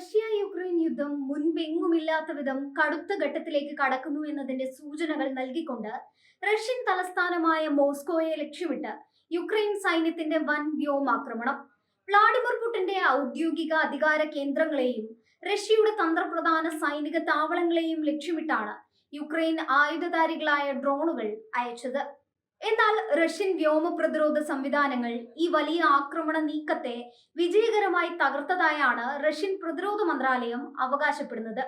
Russia Ukraine യുദ്ധം മുൻപെങ്ങുമില്ലാത്ത വിധം കടുത്ത ഘട്ടത്തിലേക്ക് കടക്കുന്നു എന്നതിന്റെ സൂചനകൾ നൽകിക്കൊണ്ട് റഷ്യൻ തലസ്ഥാനമായ മോസ്കോയെ ലക്ഷ്യമിട്ട് യുക്രൈൻ സൈന്യത്തിന്റെ വൻ വ്യോമാക്രമണം. വ്ളാഡിമിർ പുടിന്റെ ഔദ്യോഗിക അധികാര കേന്ദ്രങ്ങളെയും റഷ്യയുടെ തന്ത്രപ്രധാന സൈനിക താവളങ്ങളെയും ലക്ഷ്യമിട്ടാണ് യുക്രൈൻ ആയുധധാരികളായ ഡ്രോണുകൾ അയച്ചത്. എന്നാൽ റഷ്യൻ വ്യോമ പ്രതിരോധ സംവിധാനങ്ങൾ ഈ വലിയ ആക്രമണ നീക്കത്തെ വിജയകരമായി തകർത്തതായാണ് റഷ്യൻ പ്രതിരോധ മന്ത്രാലയം അവകാശപ്പെടുന്നത്.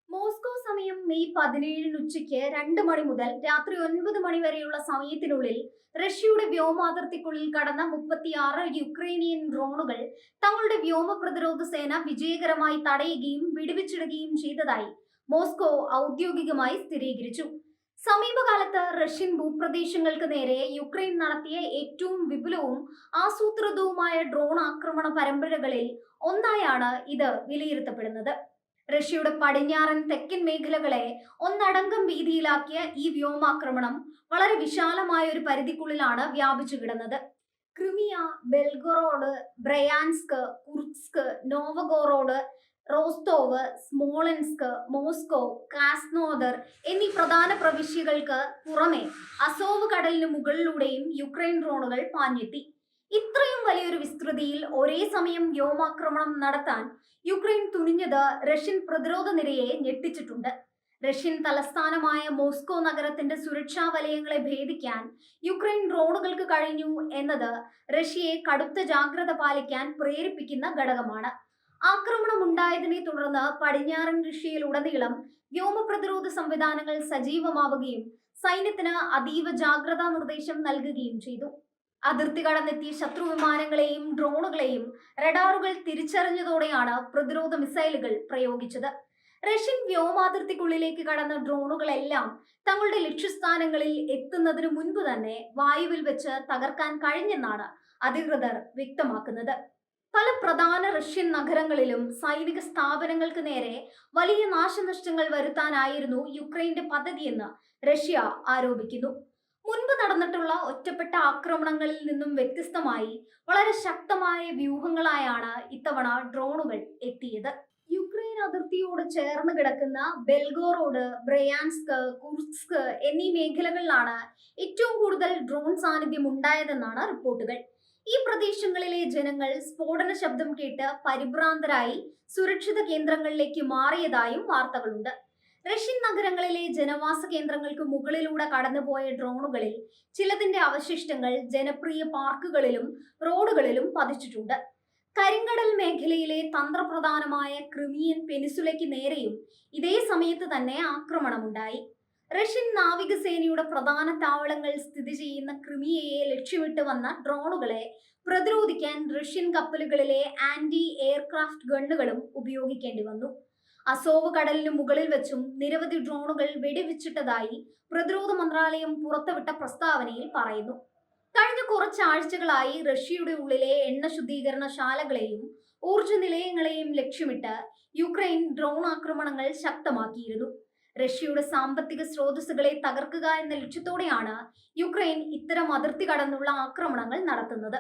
മോസ്കോ സമയം മെയ് 17 ഉച്ചയ്ക്ക് 2 മണി മുതൽ രാത്രി 9 മണി വരെയുള്ള സമയത്തിനുള്ളിൽ റഷ്യയുടെ വ്യോമാതിർത്തിക്കുള്ളിൽ കടന്ന 36 യുക്രൈനിയൻ ഡ്രോണുകൾ തങ്ങളുടെ വ്യോമ പ്രതിരോധ സേന വിജയകരമായി തടയുകയും വെടിവെച്ചിടുകയും ചെയ്തതായി മോസ്കോ ഔദ്യോഗികമായി സ്ഥിരീകരിച്ചു. സമീപകാലത്ത് റഷ്യൻ ഭൂപ്രദേശങ്ങൾക്ക് നേരെ യുക്രൈൻ നടത്തിയ ഏറ്റവും വിപുലവും ആസൂത്രിതവുമായ ഡ്രോൺ ആക്രമണ പരമ്പരകളിൽ ഒന്നായാണ് ഇത് വിലയിരുത്തപ്പെടുന്നത്. റഷ്യയുടെ പടിഞ്ഞാറൻ തെക്കൻ മേഖലകളെ ഒന്നടങ്കം ഭീതിയിലാക്കിയ ഈ വ്യോമാക്രമണം വളരെ വിശാലമായ ഒരു പരിധിക്കുള്ളിലാണ് വ്യാപിച്ചു കിടന്നത്. Crimea, Belgorod, Bryansk, Kursk, Novgorod, Rostov, Smolensk, Moscow, Krasnodar എന്നീ പ്രധാന പ്രവിശ്യകൾക്ക് പുറമെ അസോവ് കടലിന് മുകളിലൂടെയും യുക്രൈൻ ഡ്രോണുകൾ പാഞ്ഞെത്തി. ഇത്രയും വലിയൊരു വിസ്തൃതിയിൽ ഒരേ സമയം വ്യോമാക്രമണം നടത്താൻ യുക്രൈൻ തുനിഞ്ഞത് റഷ്യൻ പ്രതിരോധ നിരയെ ഞെട്ടിച്ചിട്ടുണ്ട്. റഷ്യൻ തലസ്ഥാനമായ മോസ്കോ നഗരത്തിന്റെ സുരക്ഷാ വലയങ്ങളെ ഭേദിക്കാൻ യുക്രൈൻ ഡ്രോണുകൾക്ക് കഴിഞ്ഞു എന്നത് റഷ്യയെ കടുത്ത ജാഗ്രത പാലിക്കാൻ പ്രേരിപ്പിക്കുന്ന ഘടകമാണ്. ആക്രമണം ഉണ്ടായതിനെ തുടർന്ന് പടിഞ്ഞാറൻ റഷ്യയിലുടനീളം വ്യോമ പ്രതിരോധ സംവിധാനങ്ങൾ സജീവമാവുകയും സൈന്യത്തിന് അതീവ ജാഗ്രതാ നിർദ്ദേശം നൽകുകയും ചെയ്തു. അതിർത്തി കടന്നെത്തിയ ശത്രു വിമാനങ്ങളെയും ഡ്രോണുകളെയും റഡാറുകൾ തിരിച്ചറിഞ്ഞതോടെയാണ് പ്രതിരോധ മിസൈലുകൾ പ്രയോഗിച്ചത്. റഷ്യൻ വ്യോമാതിർത്തിക്കുള്ളിലേക്ക് കടന്ന ഡ്രോണുകളെല്ലാം തങ്ങളുടെ ലക്ഷ്യസ്ഥാനങ്ങളിൽ എത്തുന്നതിനു മുൻപ് തന്നെ വായുവിൽ വെച്ച് തകർക്കാൻ കഴിഞ്ഞെന്നാണ് അധികൃതർ വ്യക്തമാക്കുന്നത്. പല പ്രധാന റഷ്യൻ നഗരങ്ങളിലും സൈനിക സ്ഥാപനങ്ങൾക്ക് നേരെ വലിയ നാശനഷ്ടങ്ങൾ വരുത്താനായിരുന്നു യുക്രൈന്റെ പദ്ധതിയെന്ന് റഷ്യ ആരോപിക്കുന്നു. മുൻപ് നടന്നിട്ടുള്ള ഒറ്റപ്പെട്ട ആക്രമണങ്ങളിൽ നിന്നും വ്യത്യസ്തമായി വളരെ ശക്തമായ വ്യൂഹങ്ങളായാണ് ഇത്തവണ ഡ്രോണുകൾ എത്തിയത്. യുക്രൈൻ അതിർത്തിയോട് ചേർന്ന് കിടക്കുന്ന ബെൽഗോറോഡ്, ബ്രയാൻസ്ക്, കുർസ്ക് എന്നീ മേഖലകളിലാണ് ഏറ്റവും കൂടുതൽ ഡ്രോൺ സാന്നിധ്യം ഉണ്ടായതെന്നാണ് റിപ്പോർട്ടുകൾ. ഈ പ്രദേശങ്ങളിലെ ജനങ്ങൾ സ്ഫോടന ശബ്ദം കേട്ട് പരിഭ്രാന്തരായി സുരക്ഷിത കേന്ദ്രങ്ങളിലേക്ക് മാറിയതായും വാർത്തകളുണ്ട്. റഷ്യൻ നഗരങ്ങളിലെ ജനവാസ കേന്ദ്രങ്ങൾക്ക് മുകളിലൂടെ കടന്നുപോയ ഡ്രോണുകളിൽ ചിലതിന്റെ അവശിഷ്ടങ്ങൾ ജനപ്രിയ പാർക്കുകളിലും റോഡുകളിലും പതിച്ചിട്ടുണ്ട്. കരിങ്കടൽ മേഖലയിലെ തന്ത്രപ്രധാനമായ ക്രിമിയൻ പെനിസുലയ്ക്ക് നേരെയും ഇതേ സമയത്ത് തന്നെ ആക്രമണമുണ്ടായി. റഷ്യൻ നാവികസേനയുടെ പ്രധാന താവളങ്ങൾ സ്ഥിതി ചെയ്യുന്ന ക്രിമിയയെ ലക്ഷ്യമിട്ട് വന്ന ഡ്രോണുകളെ പ്രതിരോധിക്കാൻ റഷ്യൻ കപ്പലുകളിലെ ആന്റി എയർക്രാഫ്റ്റ് ഗണ്ണുകളും ഉപയോഗിക്കേണ്ടി വന്നു. അസോവ് കടലിന് മുകളിൽ വെച്ചും നിരവധി ഡ്രോണുകൾ വെടിവെച്ചിട്ടതായി പ്രതിരോധ മന്ത്രാലയം പുറത്തുവിട്ട പ്രസ്താവനയിൽ പറയുന്നു. കഴിഞ്ഞ കുറച്ചാഴ്ചകളായി റഷ്യയുടെ ഉള്ളിലെ എണ്ണ ശുദ്ധീകരണശാലകളെയും ഊർജ നിലയങ്ങളെയും ലക്ഷ്യമിട്ട് യുക്രൈൻ ഡ്രോൺ ആക്രമണങ്ങൾ ശക്തമാക്കിയിരുന്നു. റഷ്യയുടെ സാമ്പത്തിക സ്രോതസ്സുകളെ തകർക്കുക എന്ന ലക്ഷ്യത്തോടെയാണ് യുക്രൈൻ ഇത്തരം അതിർത്തി കടന്നുള്ള ആക്രമണങ്ങൾ നടത്തുന്നത്.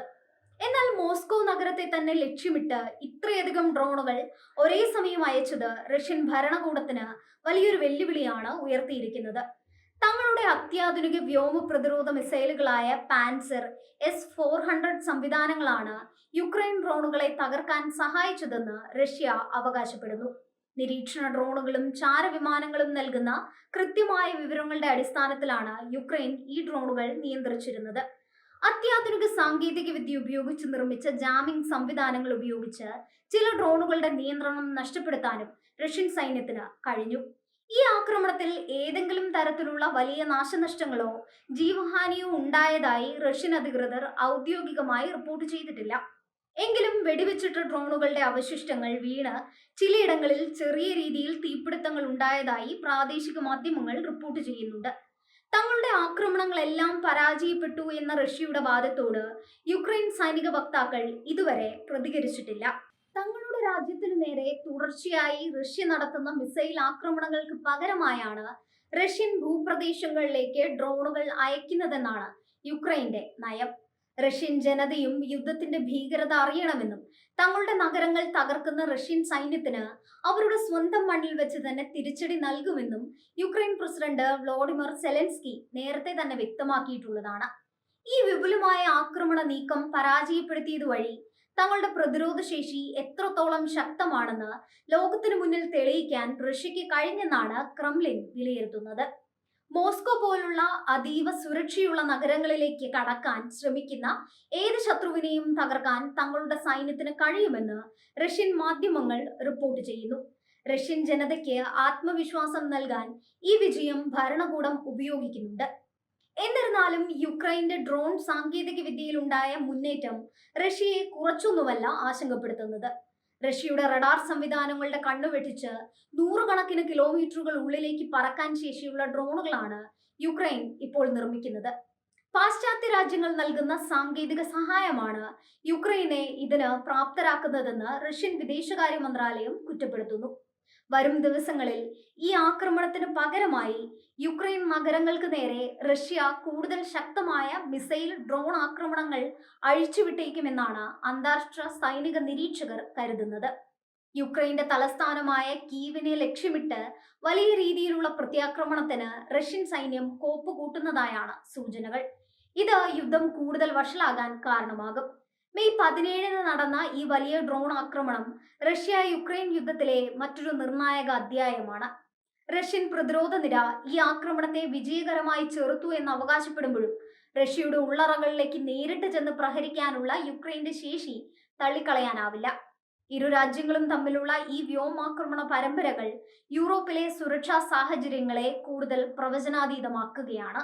എന്നാൽ മോസ്കോ നഗരത്തെ തന്നെ ലക്ഷ്യമിട്ട് ഇത്രയധികം ഡ്രോണുകൾ ഒരേ സമയം അയച്ചത് റഷ്യൻ ഭരണകൂടത്തിന് വലിയൊരു വെല്ലുവിളിയാണ് ഉയർത്തിയിരിക്കുന്നത്. തങ്ങളുടെ അത്യാധുനിക വ്യോമ പ്രതിരോധ മിസൈലുകളായ പാൻസർ S-400 സംവിധാനങ്ങളാണ് യുക്രൈൻ ഡ്രോണുകളെ തകർക്കാൻ സഹായിച്ചതെന്ന് റഷ്യ അവകാശപ്പെടുന്നു. നിരീക്ഷണ ഡ്രോണുകളും ചാരവിമാനങ്ങളും നൽകുന്ന കൃത്യമായ വിവരങ്ങളുടെ അടിസ്ഥാനത്തിലാണ് യുക്രൈൻ ഈ ഡ്രോണുകൾ നിയന്ത്രിച്ചിരുന്നത്. അത്യാധുനിക സാങ്കേതിക വിദ്യ ഉപയോഗിച്ച് നിർമ്മിച്ച ജാമിംഗ് സംവിധാനങ്ങൾ ഉപയോഗിച്ച് ചില ഡ്രോണുകളുടെ നിയന്ത്രണം നഷ്ടപ്പെടുത്താനും റഷ്യൻ സൈന്യത്തിന് കഴിഞ്ഞു. ഈ ആക്രമണത്തിൽ ഏതെങ്കിലും തരത്തിലുള്ള വലിയ നാശനഷ്ടങ്ങളോ ജീവഹാനിയോ ഉണ്ടായതായി റഷ്യൻ അധികൃതർ ഔദ്യോഗികമായി റിപ്പോർട്ട് ചെയ്തിട്ടില്ല. എങ്കിലും വെടിവെച്ചിട്ട ഡ്രോണുകളുടെ അവശിഷ്ടങ്ങൾ വീണ് ചിലയിടങ്ങളിൽ ചെറിയ രീതിയിൽ തീപിടുത്തങ്ങൾ ഉണ്ടായതായി പ്രാദേശിക മാധ്യമങ്ങൾ റിപ്പോർട്ട് ചെയ്യുന്നുണ്ട്. തങ്ങളുടെ ആക്രമണങ്ങളെല്ലാം പരാജയപ്പെട്ടു എന്ന റഷ്യയുടെ വാദത്തോട് യുക്രൈൻ സൈനിക വക്താക്കൾ ഇതുവരെ പ്രതികരിച്ചിട്ടില്ല. തങ്ങളുടെ രാജ്യത്തിനു നേരെ തുടർച്ചയായി റഷ്യ നടത്തുന്ന മിസൈൽ ആക്രമണങ്ങൾക്ക് പകരമായാണ് റഷ്യൻ ഭൂപ്രദേശങ്ങളിലേക്ക് ഡ്രോണുകൾ അയക്കുന്നതെന്നാണ് യുക്രൈന്റെ നയം. റഷ്യൻ ജനതയും യുദ്ധത്തിന്റെ ഭീകരത അറിയണമെന്നും തങ്ങളുടെ നഗരങ്ങൾ തകർക്കുന്ന റഷ്യൻ സൈന്യത്തിന് അവരുടെ സ്വന്തം മണ്ണിൽ വെച്ച് തന്നെ തിരിച്ചടി നൽകുമെന്നും യുക്രൈൻ പ്രസിഡന്റ് വ്ളോഡിമിർ സെലൻസ്കി നേരത്തെ തന്നെ വ്യക്തമാക്കിയിട്ടുള്ളതാണ്. ഈ വിപുലമായ ആക്രമണ നീക്കം പരാജയപ്പെടുത്തിയതുവഴി തങ്ങളുടെ പ്രതിരോധ ശേഷി എത്രത്തോളം ശക്തമാണെന്ന് ലോകത്തിനു മുന്നിൽ തെളിയിക്കാൻ റഷ്യക്ക് കഴിഞ്ഞെന്നാണ് ക്രെംലിൻ വിലയിരുത്തുന്നത്. മോസ്കോ പോലുള്ള അതീവ സുരക്ഷയുള്ള നഗരങ്ങളിലേക്ക് കടക്കാൻ ശ്രമിക്കുന്ന ഏത് ശത്രുവിനെയും തകർക്കാൻ തങ്ങളുടെ സൈന്യത്തിന് കഴിയുമെന്ന് റഷ്യൻ മാധ്യമങ്ങൾ റിപ്പോർട്ട് ചെയ്യുന്നു. റഷ്യൻ ജനതയ്ക്ക് ആത്മവിശ്വാസം നൽകാൻ ഈ വിജയം ഭരണകൂടം ഉപയോഗിക്കുന്നുണ്ട്. എന്നിരുന്നാലും യുക്രൈന്റെ ഡ്രോൺ സാങ്കേതിക വിദ്യയിലുണ്ടായ മുന്നേറ്റം റഷ്യയെ കുറച്ചൊന്നുമല്ല ആശങ്കപ്പെടുത്തുന്നത്. റഷ്യയുടെ റഡാർ സംവിധാനങ്ങളുടെ കണ്ണുവെട്ടിച്ച് നൂറുകണക്കിന് കിലോമീറ്ററുകൾ ഉള്ളിലേക്ക് പറക്കാൻ ശേഷിയുള്ള ഡ്രോണുകളാണ് യുക്രൈൻ ഇപ്പോൾ നിർമ്മിക്കുന്നത്. പാശ്ചാത്യ രാജ്യങ്ങൾ നൽകുന്ന സാങ്കേതിക സഹായമാണ് യുക്രൈനെ ഇതിന് പ്രാപ്തരാക്കുന്നതെന്ന് റഷ്യൻ വിദേശകാര്യ മന്ത്രാലയം കുറ്റപ്പെടുത്തുന്നു. വരും ദിവസങ്ങളിൽ ഈ ആക്രമണത്തിന് പകരമായി യുക്രൈൻ നഗരങ്ങൾക്ക് നേരെ റഷ്യ കൂടുതൽ ശക്തമായ മിസൈൽ ഡ്രോൺ ആക്രമണങ്ങൾ അഴിച്ചുവിട്ടേക്കുമെന്നാണ് അന്താരാഷ്ട്ര സൈനിക നിരീക്ഷകർ കരുതുന്നത്. യുക്രൈന്റെ തലസ്ഥാനമായ കീവിനെ ലക്ഷ്യമിട്ട് വലിയ രീതിയിലുള്ള പ്രത്യാക്രമണത്തിന് റഷ്യൻ സൈന്യം കോപ്പുകൂട്ടുന്നതായാണ് സൂചനകൾ. ഇത് യുദ്ധം കൂടുതൽ വഷളാകാൻ കാരണമാകും. മെയ് 17 നടന്ന ഈ വലിയ ഡ്രോൺ ആക്രമണം റഷ്യ യുക്രൈൻ യുദ്ധത്തിലെ മറ്റൊരു നിർണായക അധ്യായമാണ്. റഷ്യൻ പ്രതിരോധ നിര ഈ ആക്രമണത്തെ വിജയകരമായി ചെറുത്തു എന്ന് അവകാശപ്പെടുമ്പോഴും റഷ്യയുടെ ഉള്ളറകളിലേക്ക് നേരിട്ട് ചെന്ന് പ്രഹരിക്കാനുള്ള യുക്രൈന്റെ ശേഷി തള്ളിക്കളയാനാവില്ല. ഇരു രാജ്യങ്ങളും തമ്മിലുള്ള ഈ വ്യോമാക്രമണ പരമ്പരകൾ യൂറോപ്പിലെ സുരക്ഷാ സാഹചര്യങ്ങളെ കൂടുതൽ പ്രവചനാതീതമാക്കുകയാണ്.